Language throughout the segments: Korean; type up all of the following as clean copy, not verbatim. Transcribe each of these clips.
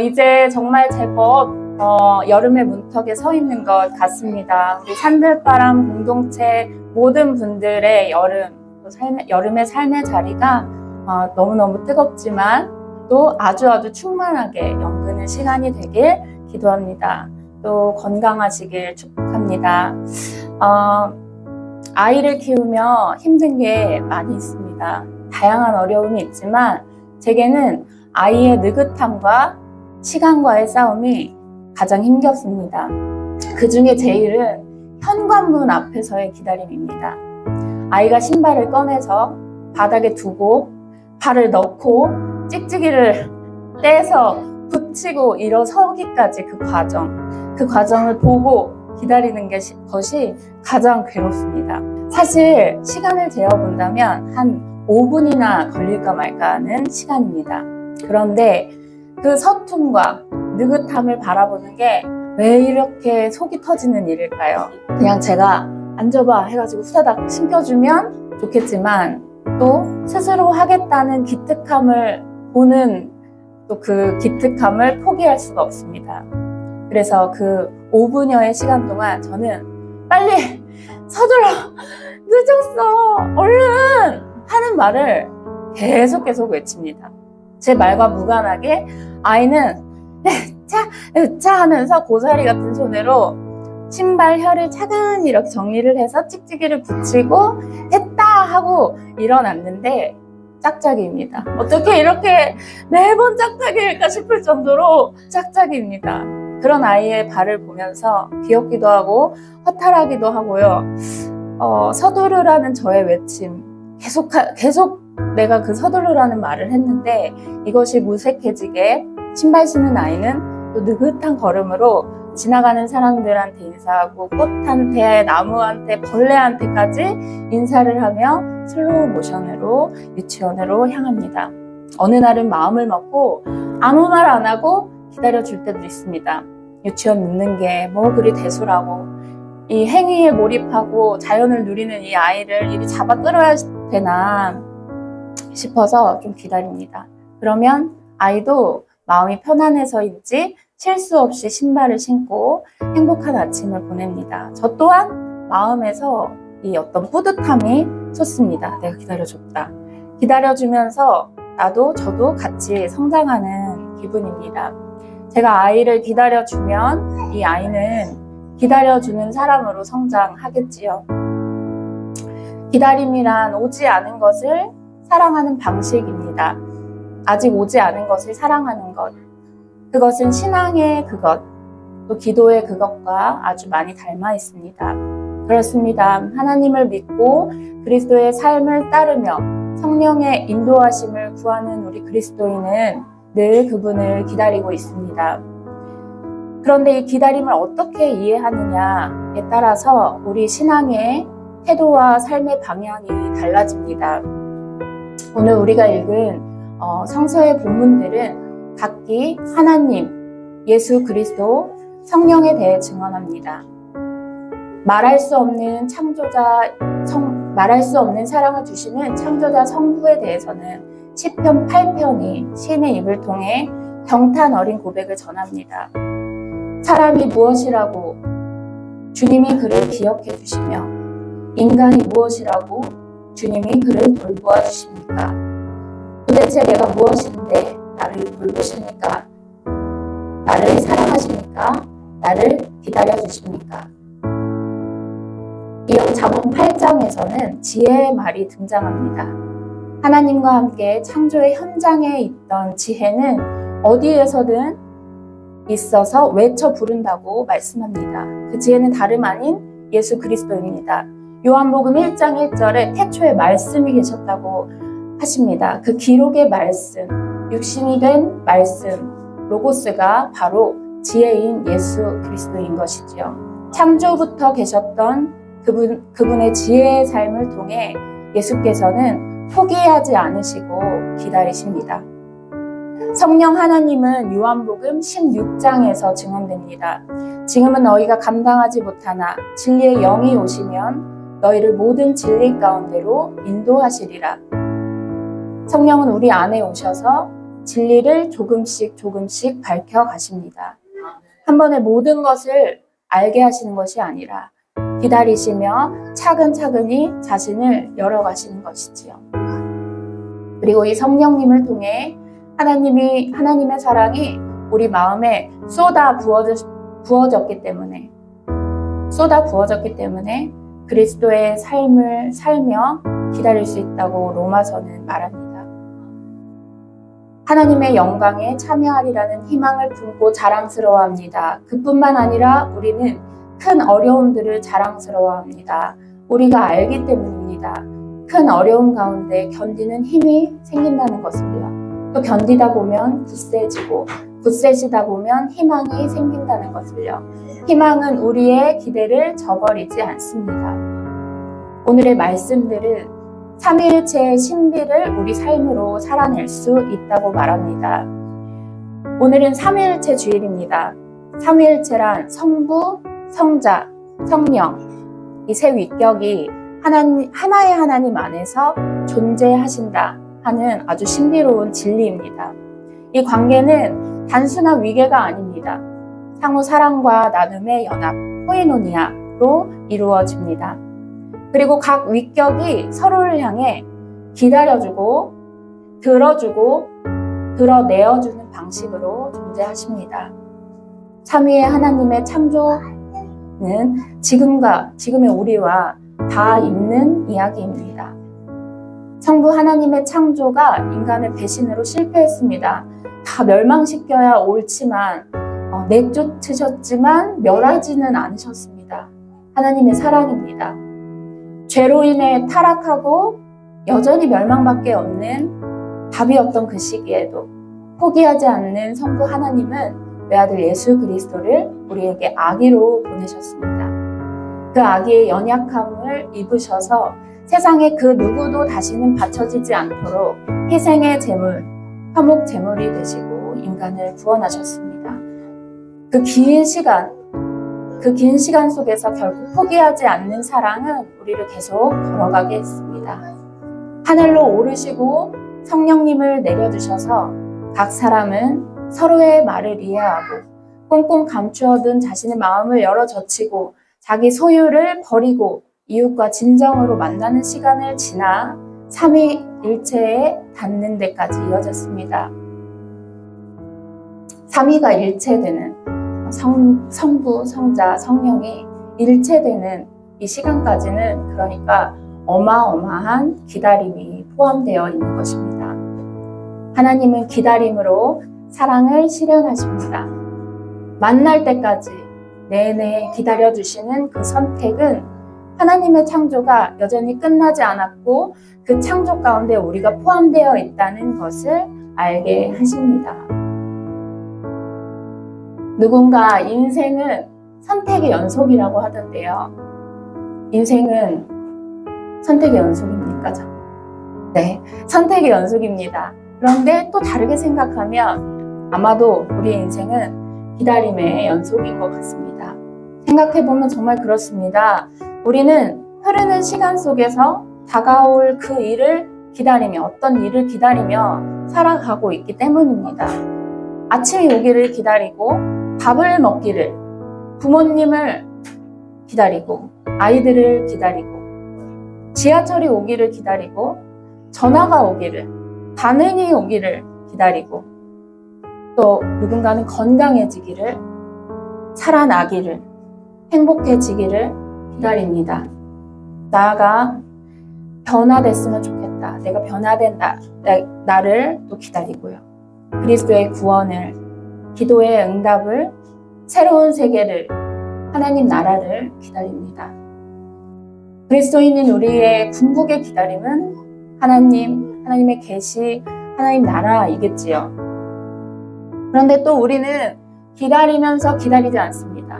이제 정말 제법 여름의 문턱에 서 있는 것 같습니다. 우리 산들바람 공동체 모든 분들의 여름의 삶의 자리가 너무너무 뜨겁지만 또 아주 충만하게 연근의 시간이 되길 기도합니다. 또 건강하시길 축복합니다. 아이를 키우며 힘든 게 많이 있습니다. 다양한 어려움이 있지만 제게는 아이의 느긋함과 시간과의 싸움이 가장 힘겹습니다. 그 중에 제일은 현관문 앞에서의 기다림입니다. 아이가 신발을 꺼내서 바닥에 두고 발을 넣고 찍찍이를 떼서 붙이고 일어서기까지 그 과정을 보고 기다리는 것이 가장 괴롭습니다. 사실 시간을 재어본다면 한 5분이나 걸릴까 말까 하는 시간입니다. 그런데 그 서툼과 느긋함을 바라보는 게 왜 이렇게 속이 터지는 일일까요? 그냥 제가 앉아봐 해가지고 후다닥 신겨주면 좋겠지만 또 스스로 하겠다는 기특함을 보는 또 그 기특함을 포기할 수가 없습니다. 그래서 그 5분여의 시간 동안 저는 빨리 서둘러, 늦었어, 얼른 하는 말을 계속 외칩니다. 제 말과 무관하게 아이는 차 하면서 고사리 같은 손으로 신발 혀를 차근히 이렇게 정리를 해서 찍찍이를 붙이고 됐다 하고 일어났는데 짝짝이입니다. 어떻게 이렇게 매번 짝짝이일까 싶을 정도로 짝짝이입니다. 그런 아이의 발을 보면서 귀엽기도 하고 허탈하기도 하고요. 서두르라는 저의 외침, 계속 내가 그 서두르라는 말을 했는데 이것이 무색해지게 신발 신은 아이는 또 느긋한 걸음으로 지나가는 사람들한테 인사하고 꽃한테, 나무한테, 벌레한테까지 인사를 하며 슬로우 모션으로 유치원으로 향합니다. 어느 날은 마음을 먹고 아무 말 안 하고 기다려줄 때도 있습니다. 유치원 늦는 게 뭐 그리 대수라고 이 행위에 몰입하고 자연을 누리는 이 아이를 이리 잡아 끌어야 되나 싶어서 좀 기다립니다. 그러면 아이도 마음이 편안해서인지 실수 없이 신발을 신고 행복한 아침을 보냅니다. 저 또한 마음에서 이 어떤 뿌듯함이 솟습니다. 내가 기다려줬다. 기다려주면서 저도 같이 성장하는 기분입니다. 제가 아이를 기다려주면 이 아이는 기다려주는 사람으로 성장하겠지요. 기다림이란 오지 않은 것을 사랑하는 방식입니다. 아직 오지 않은 것을 사랑하는 것, 그것은 신앙의 그것, 또 기도의 그것과 아주 많이 닮아 있습니다. 그렇습니다. 하나님을 믿고 그리스도의 삶을 따르며 성령의 인도하심을 구하는 우리 그리스도인은 늘 그분을 기다리고 있습니다. 그런데 이 기다림을 어떻게 이해하느냐에 따라서 우리 신앙의 태도와 삶의 방향이 달라집니다. 오늘 우리가 읽은 성서의 본문들은 각기 하나님, 예수 그리스도, 성령에 대해 증언합니다. 말할 수 없는 사랑을 주시는 창조자 성부에 대해서는 시편 8편이 시인의 입을 통해 경탄 어린 고백을 전합니다. 사람이 무엇이라고 주님이 그를 기억해 주시며 인간이 무엇이라고 주님이 그를 돌보아 주십니까? 도대체 내가 무엇인데 나를 돌보십니까? 나를 사랑하십니까? 나를 기다려 주십니까? 이어 잠언 8장에서는 지혜의 말이 등장합니다. 하나님과 함께 창조의 현장에 있던 지혜는 어디에서든 있어서 외쳐 부른다고 말씀합니다. 그 지혜는 다름 아닌 예수 그리스도입니다. 요한복음 1장 1절에 태초에 말씀이 계셨다고 하십니다. 그 기록의 말씀, 육신이 된 말씀, 로고스가 바로 지혜인 예수 그리스도인 것이지요. 창조부터 계셨던 그분의 지혜의 삶을 통해 예수께서는 포기하지 않으시고 기다리십니다. 성령 하나님은 요한복음 16장에서 증언됩니다. 지금은 너희가 감당하지 못하나 진리의 영이 오시면 너희를 모든 진리 가운데로 인도하시리라. 성령은 우리 안에 오셔서 진리를 조금씩 조금씩 밝혀가십니다. 한 번에 모든 것을 알게 하시는 것이 아니라 기다리시며 차근차근히 자신을 열어가시는 것이지요. 그리고 이 성령님을 통해 하나님의 사랑이 우리 마음에 쏟아 부어졌기 때문에 그리스도의 삶을 살며 기다릴 수 있다고 로마서는 말합니다. 하나님의 영광에 참여하리라는 희망을 품고 자랑스러워합니다. 그뿐만 아니라 우리는 큰 어려움들을 자랑스러워합니다. 우리가 알기 때문입니다. 큰 어려움 가운데 견디는 힘이 생긴다는 것을요. 또 견디다 보면 굳세지다 보면 희망이 생긴다는 것을요. 희망은 우리의 기대를 저버리지 않습니다. 오늘의 말씀들은 삼위일체의 신비를 우리 삶으로 살아낼 수 있다고 말합니다. 오늘은 삼위일체 주일입니다. 삼위일체란 성부, 성자, 성령, 이 세 위격이 하나의 하나님 안에서 존재하신다 하는 아주 신비로운 진리입니다. 이 관계는 단순한 위계가 아닙니다. 상호 사랑과 나눔의 연합, 코이노니아로 이루어집니다. 그리고 각 위격이 서로를 향해 기다려주고 들어주고 드러내어주는 방식으로 존재하십니다. 삼위의 하나님의 창조는 지금의 우리와 다 있는 이야기입니다. 성부 하나님의 창조가 인간의 배신으로 실패했습니다. 다 멸망시켜야 옳지만 내쫓으셨지만 멸하지는 않으셨습니다. 하나님의 사랑입니다. 죄로 인해 타락하고 여전히 멸망밖에 없는 답이 없던 그 시기에도 포기하지 않는 성부 하나님은 외아들 예수 그리스도를 우리에게 아기로 보내셨습니다. 그 아기의 연약함을 입으셔서 세상에 그 누구도 다시는 바쳐지지 않도록 희생의 제물, 화목 제물이 되시고 인간을 구원하셨습니다. 그 긴 시간 속에서 결국 포기하지 않는 사랑은 우리를 계속 걸어가게 했습니다. 하늘로 오르시고 성령님을 내려주셔서 각 사람은 서로의 말을 이해하고 꽁꽁 감추어둔 자신의 마음을 열어젖히고 자기 소유를 버리고 이웃과 진정으로 만나는 시간을 지나 삼위일체에 닿는 데까지 이어졌습니다. 삼위가 일체되는 성부, 성자, 성령이 일체되는 이 시간까지는 그러니까 어마어마한 기다림이 포함되어 있는 것입니다. 하나님은 기다림으로 사랑을 실현하십니다. 만날 때까지 내내 기다려주시는 그 선택은 하나님의 창조가 여전히 끝나지 않았고 그 창조 가운데 우리가 포함되어 있다는 것을 알게 하십니다. 누군가 인생은 선택의 연속이라고 하던데요. 인생은 선택의 연속입니까? 네, 선택의 연속입니다. 그런데 또 다르게 생각하면 아마도 우리 인생은 기다림의 연속인 것 같습니다. 생각해보면 정말 그렇습니다. 우리는 흐르는 시간 속에서 다가올 그 일을 기다리며 어떤 일을 기다리며 살아가고 있기 때문입니다. 아침이 오기를 기다리고 밥을 먹기를, 부모님을 기다리고 아이들을 기다리고 지하철이 오기를 기다리고 전화가 오기를, 반응이 오기를 기다리고 또 누군가는 건강해지기를, 살아나기를, 행복해지기를 기다립니다. 나가 변화됐으면 좋겠다. 내가 변화된다. 나를 또 기다리고요. 그리스도의 구원을, 기도의 응답을, 새로운 세계를, 하나님 나라를 기다립니다. 그리스도인인 우리의 궁극의 기다림은 하나님의 계시, 하나님 나라이겠지요. 그런데 또 우리는 기다리면서 기다리지 않습니다.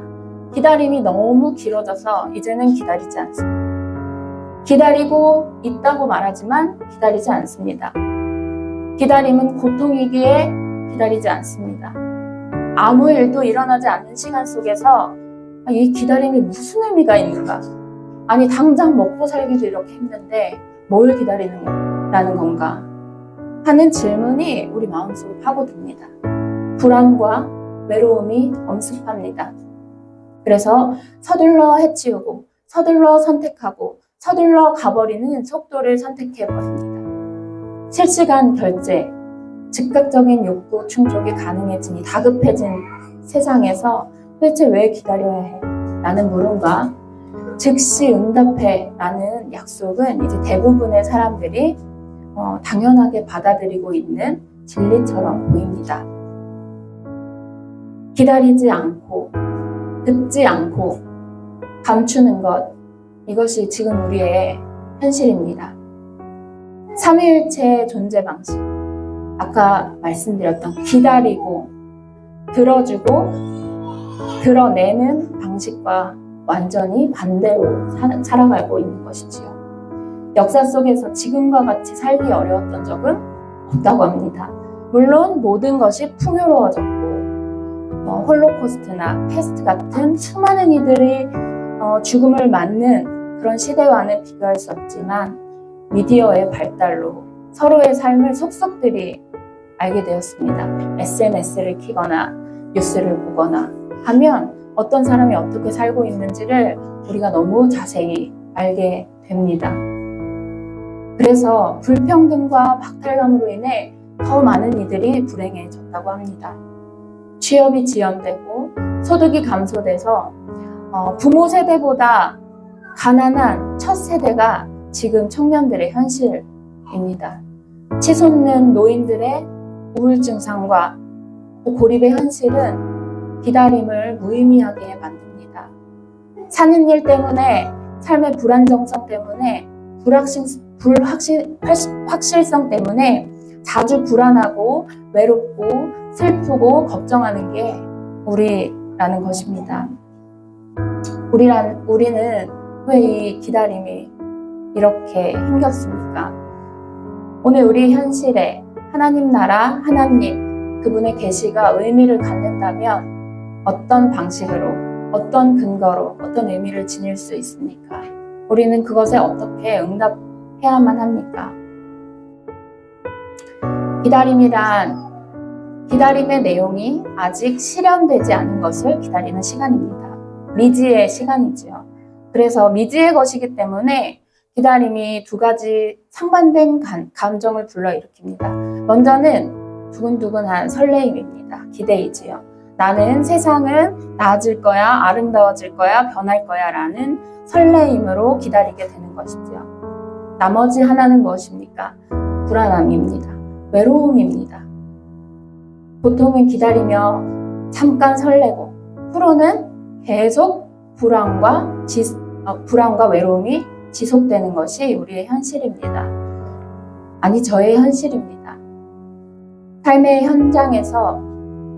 기다림이 너무 길어져서 이제는 기다리지 않습니다. 기다리고 있다고 말하지만 기다리지 않습니다. 기다림은 고통이기에 기다리지 않습니다. 아무 일도 일어나지 않는 시간 속에서 이 기다림이 무슨 의미가 있는가? 아니 당장 먹고 살기도 이렇게 힘든데 뭘 기다리는 건가? 하는 질문이 우리 마음속에 파고듭니다. 불안과 외로움이 엄습합니다. 그래서 서둘러 해치우고 서둘러 선택하고 서둘러 가버리는 속도를 선택해버립니다. 실시간 결제, 즉각적인 욕구 충족이 가능해진 이 다급해진 세상에서 도대체 왜 기다려야 해? 라는 물음과 즉시 응답해 라는 약속은 이제 대부분의 사람들이 당연하게 받아들이고 있는 진리처럼 보입니다. 기다리지 않고 듣지 않고 감추는 것, 이것이 지금 우리의 현실입니다. 삼위일체의 존재 방식, 아까 말씀드렸던 기다리고 들어주고 드러내는 방식과 완전히 반대로 살아가고 있는 것이지요. 역사 속에서 지금과 같이 살기 어려웠던 적은 없다고 합니다. 물론 모든 것이 풍요로워졌고 홀로코스트나 패스트 같은 수많은 이들이 죽음을 맞는 그런 시대와는 비교할 수 없지만 미디어의 발달로 서로의 삶을 속속들이 알게 되었습니다. SNS를 키거나 뉴스를 보거나 하면 어떤 사람이 어떻게 살고 있는지를 우리가 너무 자세히 알게 됩니다. 그래서 불평등과 박탈감으로 인해 더 많은 이들이 불행해졌다고 합니다. 취업이 지연되고 소득이 감소돼서 부모 세대보다 가난한 첫 세대가 지금 청년들의 현실입니다. 치솟는 노인들의 우울증 증상과 고립의 현실은 기다림을 무의미하게 만듭니다. 사는 일 때문에 삶의 불안정성 때문에 확실성 때문에 자주 불안하고 외롭고 슬프고 걱정하는 게 우리라는 것입니다. 우리는 왜 이 기다림이 이렇게 힘겹습니까? 오늘 우리 현실에 하나님 나라, 하나님 그분의 계시가 의미를 갖는다면 어떤 방식으로, 어떤 근거로, 어떤 의미를 지닐 수 있습니까? 우리는 그것에 어떻게 응답해야만 합니까? 기다림의 내용이 아직 실현되지 않은 것을 기다리는 시간입니다. 미지의 시간이지요. 그래서 미지의 것이기 때문에 기다림이 두 가지 상반된 감정을 불러일으킵니다. 먼저는 두근두근한 설레임입니다. 기대이지요. 나는 세상은 나아질 거야, 아름다워질 거야, 변할 거야 라는 설레임으로 기다리게 되는 것이지요. 나머지 하나는 무엇입니까? 불안함입니다. 외로움입니다. 보통은 기다리며 잠깐 설레고 후로는 계속 불안과 외로움이 지속되는 것이 우리의 현실입니다. 아니, 저의 현실입니다. 삶의 현장에서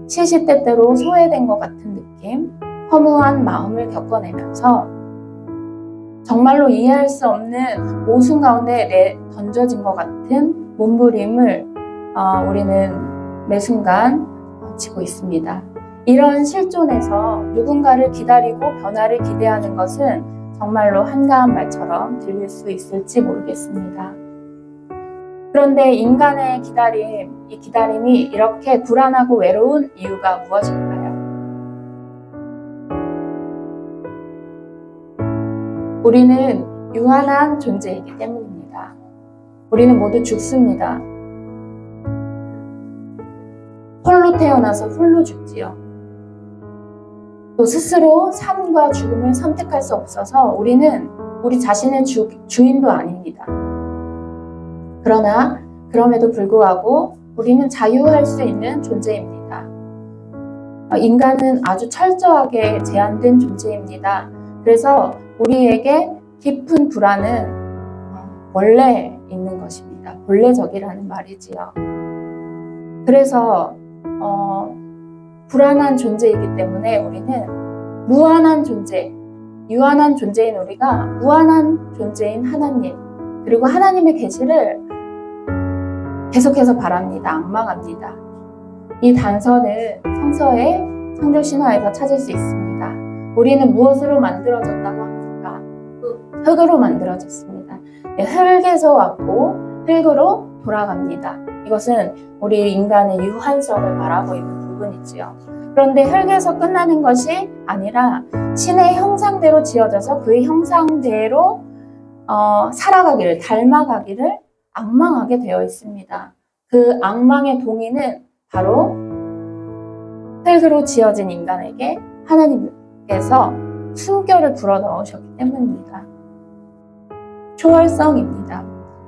시시때때로 소외된 것 같은 느낌, 허무한 마음을 겪어내면서 정말로 이해할 수 없는 모순 가운데 던져진 것 같은 몸부림을 우리는 매 순간 지고 있습니다. 이런 실존에서 누군가를 기다리고 변화를 기대하는 것은 정말로 한가한 말처럼 들릴 수 있을지 모르겠습니다. 그런데 인간의 이 기다림이 이렇게 불안하고 외로운 이유가 무엇일까요? 우리는 유한한 존재이기 때문입니다. 우리는 모두 죽습니다. 홀로 태어나서 홀로 죽지요. 또 스스로 삶과 죽음을 선택할 수 없어서 우리는 우리 자신의 주인도 아닙니다. 그러나 그럼에도 불구하고 우리는 자유할 수 있는 존재입니다. 인간은 아주 철저하게 제한된 존재입니다. 그래서 우리에게 깊은 불안은 원래 있는 것입니다. 본래적이라는 말이지요. 그래서 불안한 존재이기 때문에 우리는 무한한 존재, 유한한 존재인 우리가 무한한 존재인 하나님, 그리고 하나님의 계시를 계속해서 바랍니다. 악망합니다. 이 단서는 성서의 성조신화에서 찾을 수 있습니다. 우리는 무엇으로 만들어졌다고 합니까? 흙으로 만들어졌습니다. 흙에서 왔고 흙으로 돌아갑니다. 이것은 우리 인간의 유한성을 말하고 있는 부분이지요. 그런데 흙에서 끝나는 것이 아니라 신의 형상대로 지어져서 그 형상대로 살아가기를, 닮아가기를 앙망하게 되어 있습니다. 그 앙망의 동의는 바로 흙으로 지어진 인간에게 하나님께서 숨결을 불어넣으셨기 때문입니다. 초월성입니다.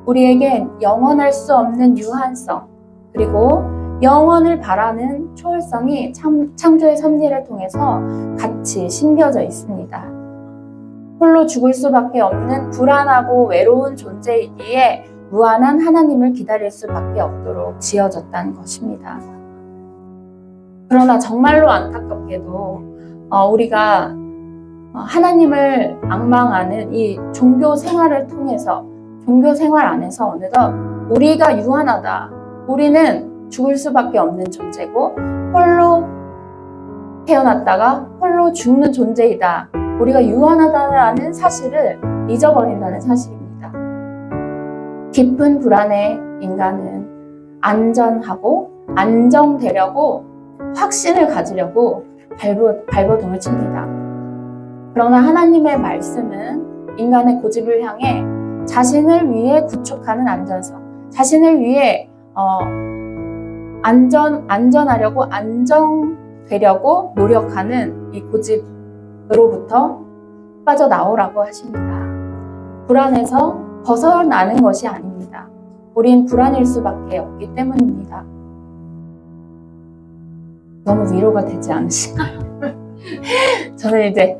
우리에겐 영원할 수 없는 유한성, 그리고 영원을 바라는 초월성이 창조의 섭리를 통해서 같이 심겨져 있습니다. 홀로 죽을 수밖에 없는 불안하고 외로운 존재이기에 무한한 하나님을 기다릴 수밖에 없도록 지어졌다는 것입니다. 그러나 정말로 안타깝게도 우리가 하나님을 앙망하는 이 종교 생활을 통해서, 종교 생활 안에서 어느덧 우리가 유한하다, 우리는 죽을 수밖에 없는 존재고 홀로 태어났다가 홀로 죽는 존재이다, 우리가 유한하다는 사실을 잊어버린다는 사실입니다. 깊은 불안에 인간은 안전하고 안정되려고 확신을 가지려고 발버둥을 칩니다. 그러나 하나님의 말씀은 인간의 고집을 향해 자신을 위해 구축하는 안전성, 자신을 위해 안전하려고, 안정되려고 노력하는 이 고집으로부터 빠져나오라고 하십니다. 불안에서 벗어나는 것이 아닙니다. 우린 불안일 수밖에 없기 때문입니다. 너무 위로가 되지 않으신가요? 저는 이제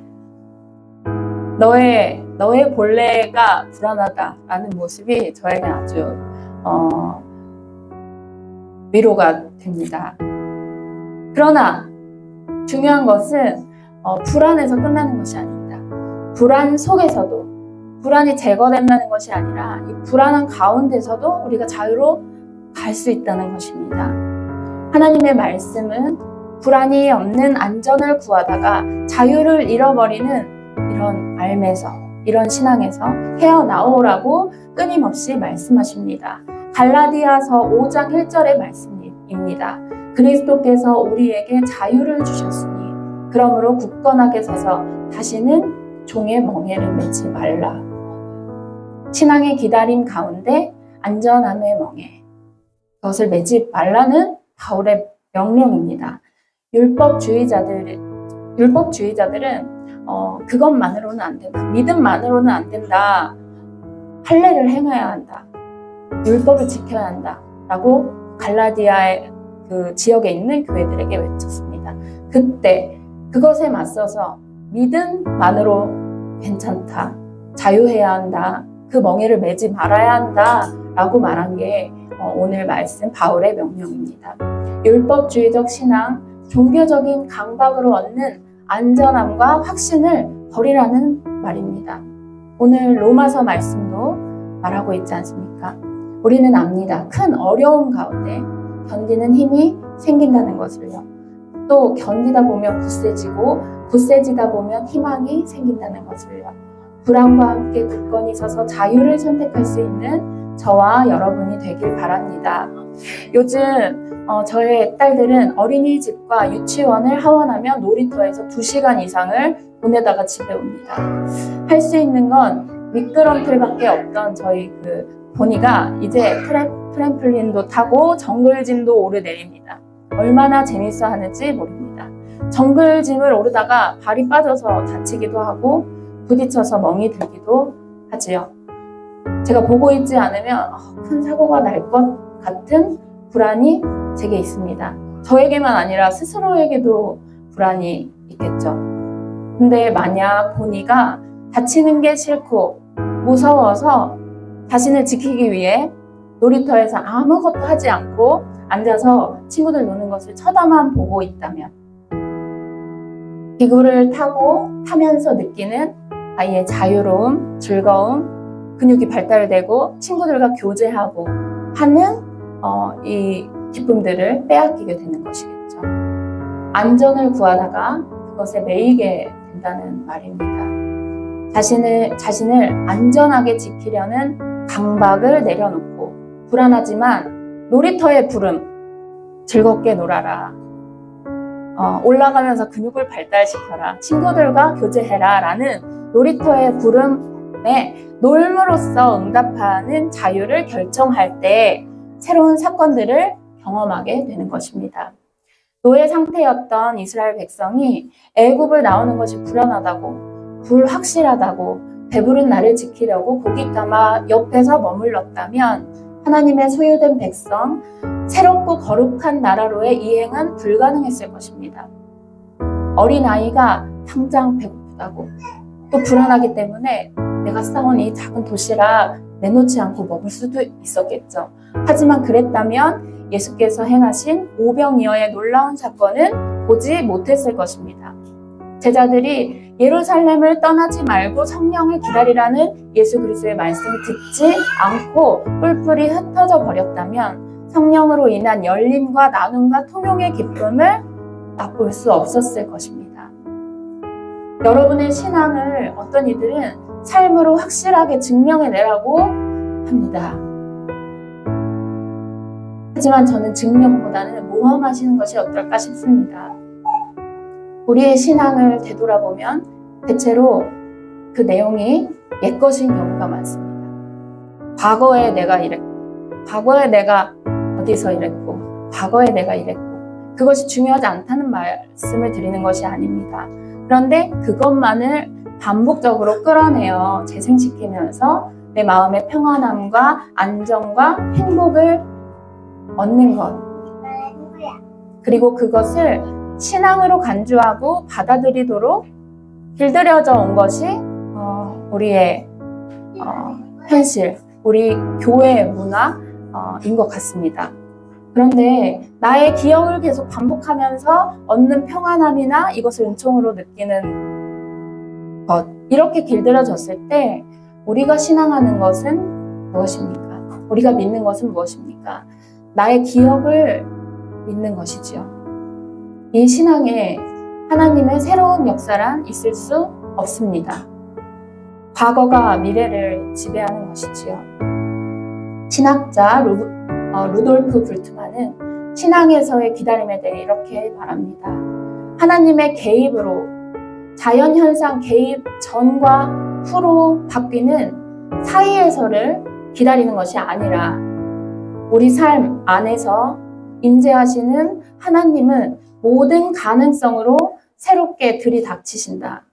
너의 본래가 불안하다라는 모습이 저에게 아주 위로가 됩니다. 그러나 중요한 것은 불안에서 끝나는 것이 아닙니다. 불안 속에서도, 불안이 제거된다는 것이 아니라 이 불안한 가운데서도 우리가 자유로 갈 수 있다는 것입니다. 하나님의 말씀은 불안이 없는 안전을 구하다가 자유를 잃어버리는 이런 삶에서, 이런 신앙에서 헤어나오라고 끊임없이 말씀하십니다. 갈라디아서 5장 1절의 말씀입니다. 그리스도께서 우리에게 자유를 주셨으니 그러므로 굳건하게 서서 다시는 종의 멍에를 매지 말라. 신앙의 기다림 가운데 안전함의 멍에, 그것을 매지 말라는 바울의 명령입니다. 율법주의자들은 그것만으로는 안 된다, 믿음만으로는 안 된다, 할례를 행해야 한다, 율법을 지켜야 한다 라고 갈라디아의 그 지역에 있는 교회들에게 외쳤습니다. 그때 그것에 맞서서 믿음만으로 괜찮다, 자유해야 한다, 그 멍에를 매지 말아야 한다 라고 말한 게 오늘 말씀 바울의 명령입니다. 율법주의적 신앙, 종교적인 강박으로 얻는 안전함과 확신을 버리라는 말입니다. 오늘 로마서 말씀도 말하고 있지 않습니까? 우리는 압니다. 큰 어려움 가운데 견디는 힘이 생긴다는 것을요. 또 견디다 보면 굳세지고 굳세지다 보면 희망이 생긴다는 것을요. 불안과 함께 굳건히 서서 자유를 선택할 수 있는 저와 여러분이 되길 바랍니다. 요즘 저의 딸들은 어린이집과 유치원을 하원하며 놀이터에서 2시간 이상을 보내다가 집에 옵니다. 할 수 있는 건 미끄럼틀밖에 없던 저희 보니가 이제 트램플린도 타고 정글짐도 오르내립니다. 얼마나 재밌어 하는지 모릅니다. 정글짐을 오르다가 발이 빠져서 다치기도 하고 부딪혀서 멍이 들기도 하지요. 제가 보고 있지 않으면 큰 사고가 날 것 같은 불안이 제게 있습니다. 저에게만 아니라 스스로에게도 불안이 있겠죠. 근데 만약 보니가 다치는 게 싫고 무서워서 자신을 지키기 위해 놀이터에서 아무것도 하지 않고 앉아서 친구들 노는 것을 쳐다만 보고 있다면, 기구를 타면서 느끼는 아이의 자유로움, 즐거움, 근육이 발달되고 친구들과 교제하고 하는 이 기쁨들을 빼앗기게 되는 것이겠죠. 안전을 구하다가 그것에 매이게 된다는 말입니다. 자신을 안전하게 지키려는 강박을 내려놓고 불안하지만 놀이터의 부름, 즐겁게 놀아라. 올라가면서 근육을 발달시켜라. 친구들과 교제해라. 라는 놀이터의 부름에 놀므로써 응답하는 자유를 결정할 때 새로운 사건들을 경험하게 되는 것입니다. 노예 상태였던 이스라엘 백성이 애굽을 나오는 것이 불안하다고, 불확실하다고, 배부른 나를 지키려고 고기 까마 옆에서 머물렀다면 하나님의 소유된 백성, 새롭고 거룩한 나라로의 이행은 불가능했을 것입니다. 어린아이가 당장 배고프다고, 또 불안하기 때문에 내가 쌓은 이 작은 도시락 내놓지 않고 먹을 수도 있었겠죠. 하지만 그랬다면 예수께서 행하신 오병이어의 놀라운 사건은 보지 못했을 것입니다. 제자들이 예루살렘을 떠나지 말고 성령을 기다리라는 예수 그리스도의 말씀을 듣지 않고 뿔뿔이 흩어져 버렸다면 성령으로 인한 열림과 나눔과 통용의 기쁨을 맛볼 수 없었을 것입니다. 여러분의 신앙을 어떤 이들은 삶으로 확실하게 증명해내라고 합니다. 하지만 저는 증명보다는 모험하시는 것이 어떨까 싶습니다. 우리의 신앙을 되돌아보면 대체로 그 내용이 옛것인 경우가 많습니다. 과거에 내가 이랬고, 과거에 내가 어디서 이랬고, 과거에 내가 이랬고, 그것이 중요하지 않다는 말씀을 드리는 것이 아닙니다. 그런데 그것만을 반복적으로 끌어내어 재생시키면서 내 마음의 평안함과 안정과 행복을 얻는 것, 그리고 그것을 신앙으로 간주하고 받아들이도록 길들여져 온 것이 우리의 현실, 우리 교회의 문화인 것 같습니다. 그런데 나의 기억을 계속 반복하면서 얻는 평안함이나 이것을 은총으로 느끼는 것, 이렇게 길들여졌을 때 우리가 신앙하는 것은 무엇입니까? 우리가 믿는 것은 무엇입니까? 나의 기억을 믿는 것이지요. 이 신앙에 하나님의 새로운 역사란 있을 수 없습니다. 과거가 미래를 지배하는 것이지요. 신학자 루돌프 불트만은 신앙에서의 기다림에 대해 이렇게 말합니다. 하나님의 개입으로 자연현상 개입 전과 후로 바뀌는 사이에서를 기다리는 것이 아니라 우리 삶 안에서 임재하시는 하나님은 모든 가능성으로 새롭게 들이닥치신다.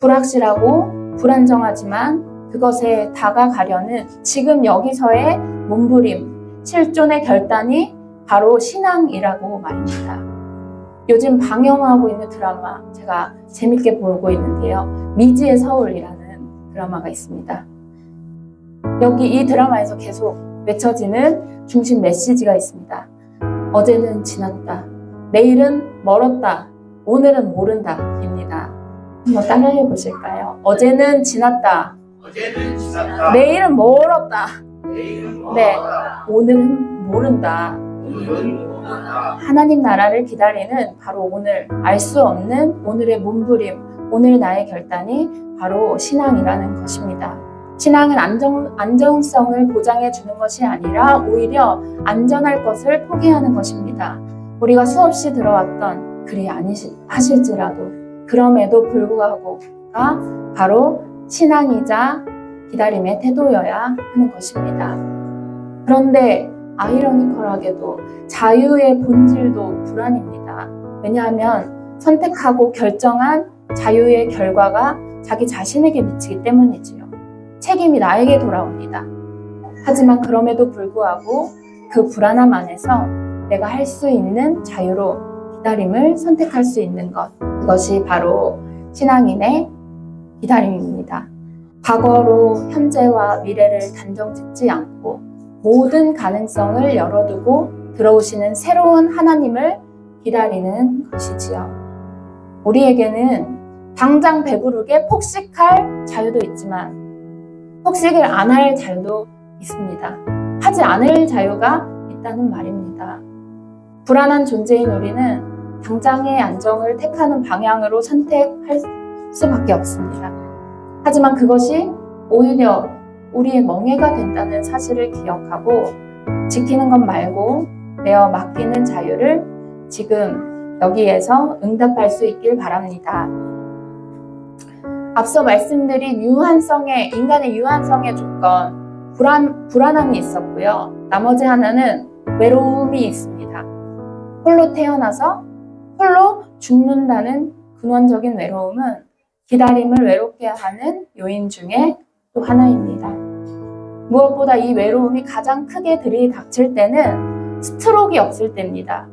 불확실하고 불안정하지만 그것에 다가가려는 지금 여기서의 몸부림, 실존의 결단이 바로 신앙이라고 말입니다. 요즘 방영하고 있는 드라마 제가 재밌게 보고 있는데요. 미지의 서울이라는 드라마가 있습니다. 여기 이 드라마에서 계속 외쳐지는 중심 메시지가 있습니다. 어제는 지났다. 내일은 멀었다. 오늘은 모른다. 입니다. 한번 따라해 보실까요? 어제는 지났다. 어제는 지났다. 내일은 멀었다. 내일은 멀었다. 네, 오늘은 모른다. 오늘은 모른다. 하나님 나라를 기다리는 바로 오늘, 알 수 없는 오늘의 몸부림, 오늘 나의 결단이 바로 신앙이라는 것입니다. 신앙은 안정성을 보장해 주는 것이 아니라 오히려 안전할 것을 포기하는 것입니다. 우리가 수없이 들어왔던 그리 아니하실지라도 그럼에도 불구하고가 바로 신앙이자 기다림의 태도여야 하는 것입니다. 그런데 아이러니컬하게도 자유의 본질도 불안입니다. 왜냐하면 선택하고 결정한 자유의 결과가 자기 자신에게 미치기 때문이지요. 책임이 나에게 돌아옵니다. 하지만 그럼에도 불구하고 그 불안함 안에서 내가 할 수 있는 자유로 기다림을 선택할 수 있는 것, 그것이 바로 신앙인의 기다림입니다. 과거로 현재와 미래를 단정짓지 않고 모든 가능성을 열어두고 들어오시는 새로운 하나님을 기다리는 것이지요. 우리에게는 당장 배부르게 폭식할 자유도 있지만 폭식을 안 할 자유도 있습니다. 하지 않을 자유가 있다는 말입니다. 불안한 존재인 우리는 당장의 안정을 택하는 방향으로 선택할 수밖에 없습니다. 하지만 그것이 오히려 우리의 멍해가 된다는 사실을 기억하고 지키는 것 말고 내어 맡기는 자유를 지금 여기에서 응답할 수 있길 바랍니다. 앞서 말씀드린 인간의 유한성의 조건, 불안함이 있었고요. 나머지 하나는 외로움이 있습니다. 홀로 태어나서 홀로 죽는다는 근원적인 외로움은 기다림을 외롭게 하는 요인 중에 또 하나입니다. 무엇보다 이 외로움이 가장 크게 들이닥칠 때는 스트로크가 없을 때입니다.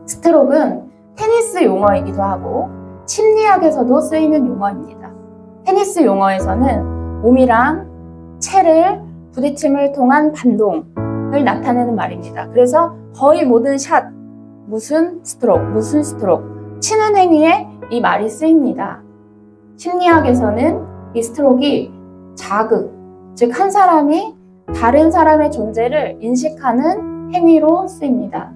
스트로크는 테니스 용어이기도 하고 심리학에서도 쓰이는 용어입니다. 테니스 용어에서는 몸이랑 채를 부딪힘을 통한 반동을 나타내는 말입니다. 그래서 거의 모든 샷, 무슨 스트로크, 치는 행위에 이 말이 쓰입니다. 심리학에서는 이 스트로크가 자극, 즉 한 사람이 다른 사람의 존재를 인식하는 행위로 쓰입니다.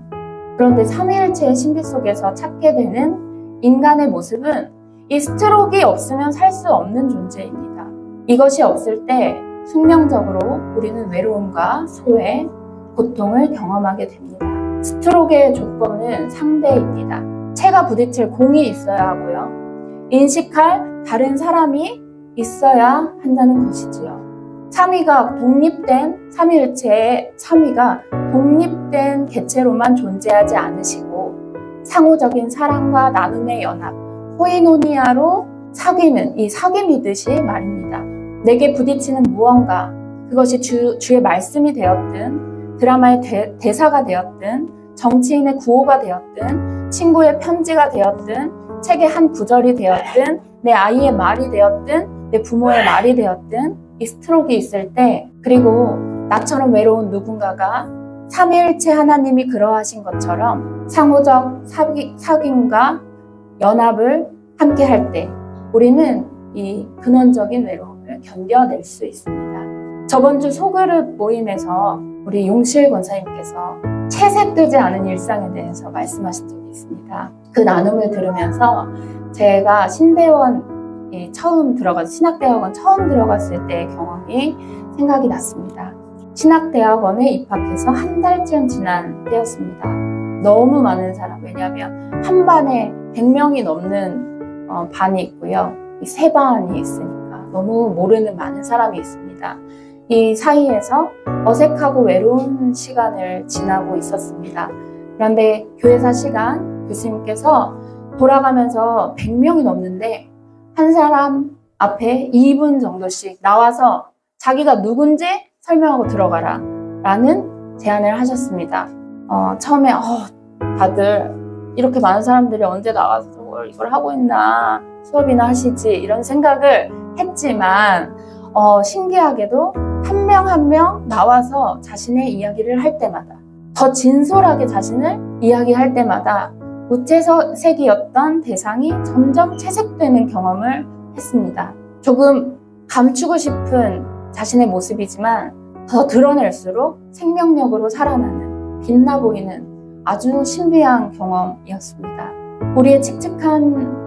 그런데 삼위일체의 신비 속에서 찾게 되는 인간의 모습은 이 스트로크가 없으면 살 수 없는 존재입니다. 이것이 없을 때 숙명적으로 우리는 외로움과 소외, 고통을 경험하게 됩니다. 스트로크의 조건은 상대입니다. 채가 부딪힐 공이 있어야 하고요. 인식할 다른 사람이 있어야 한다는 것이지요. 삼위일체의 삼위가 독립된 개체로만 존재하지 않으시고 상호적인 사랑과 나눔의 연합, 코이노니아로 사귀는 이 사귐이듯이 말입니다. 내게 부딪히는 무언가, 그것이 주의 말씀이 되었든 드라마의 대사가 되었든 정치인의 구호가 되었든 친구의 편지가 되었든 책의 한 구절이 되었든 내 아이의 말이 되었든 내 부모의 말이 되었든 이 스트로크가 있을 때, 그리고 나처럼 외로운 누군가가 삼위일체 하나님이 그러하신 것처럼 상호적 사귐과 연합을 함께 할 때 우리는 이 근원적인 외로움을 견뎌낼 수 있습니다. 저번 주 소그룹 모임에서 우리 용실 권사님께서 채색되지 않은 일상에 대해서 말씀하신 적이 있습니다. 그 나눔을 들으면서 제가 신학대학원 처음 들어갔을 때의 경험이 생각이 났습니다. 신학대학원에 입학해서 한 달쯤 지난 때였습니다. 너무 많은 사람, 왜냐하면 한 반에 100명이 넘는 반이 있고요. 이 세 반이 있으니까 너무 모르는 많은 사람이 있습니다. 이 사이에서 어색하고 외로운 시간을 지나고 있었습니다. 그런데 교회사 시간 교수님께서 돌아가면서 100명이 넘는데 한 사람 앞에 2분 정도씩 나와서 자기가 누군지 설명하고 들어가라 라는 제안을 하셨습니다. 처음에 다들 이렇게 많은 사람들이 언제 나와서 이걸 하고 있나, 수업이나 하시지, 이런 생각을 했지만 신기하게도 한 명 한 명 나와서 자신의 이야기를 할 때마다, 더 진솔하게 자신을 이야기할 때마다 우체색이었던 대상이 점점 채색되는 경험을 했습니다. 조금 감추고 싶은 자신의 모습이지만 더 드러낼수록 생명력으로 살아나는, 빛나 보이는 아주 신비한 경험이었습니다. 우리의 칙칙한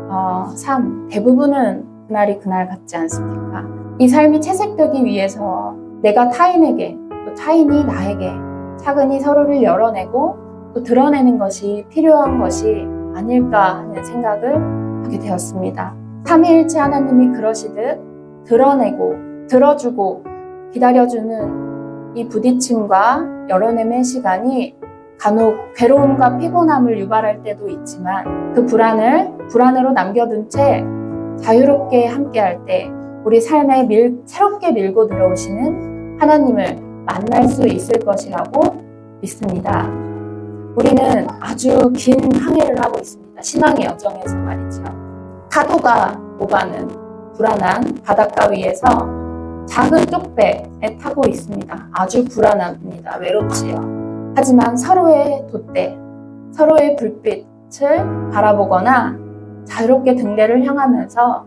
삶, 대부분은 그날이 그날 같지 않습니까? 이 삶이 채색되기 위해서 내가 타인에게, 또 타인이 나에게 차근히 서로를 열어내고 또 드러내는 것이 필요한 것이 아닐까 하는 생각을 하게 되었습니다. 삼위일체 하나님이 그러시듯 드러내고 들어주고 기다려주는 이 부딪힘과 열어냄의 시간이 간혹 괴로움과 피곤함을 유발할 때도 있지만 그 불안으로 남겨둔 채 자유롭게 함께할 때 우리 삶에 새롭게 밀고 들어오시는 하나님을 만날 수 있을 것이라고 믿습니다. 우리는 아주 긴 항해를 하고 있습니다. 신앙의 여정에서 말이죠. 파도가 오가는 불안한 바닷가 위에서 작은 쪽배에 타고 있습니다. 아주 불안합니다. 외롭지요. 하지만 서로의 돛대, 서로의 불빛을 바라보거나 자유롭게 등대를 향하면서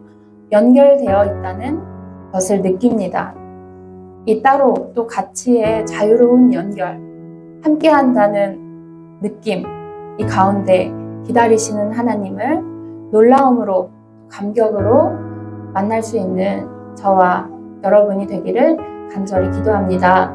연결되어 있다는 것을 느낍니다. 이 따로 또 가치의 자유로운 연결, 함께한다는 느낌, 이 가운데 기다리시는 하나님을 놀라움으로, 감격으로 만날 수 있는 저와 여러분이 되기를 간절히 기도합니다.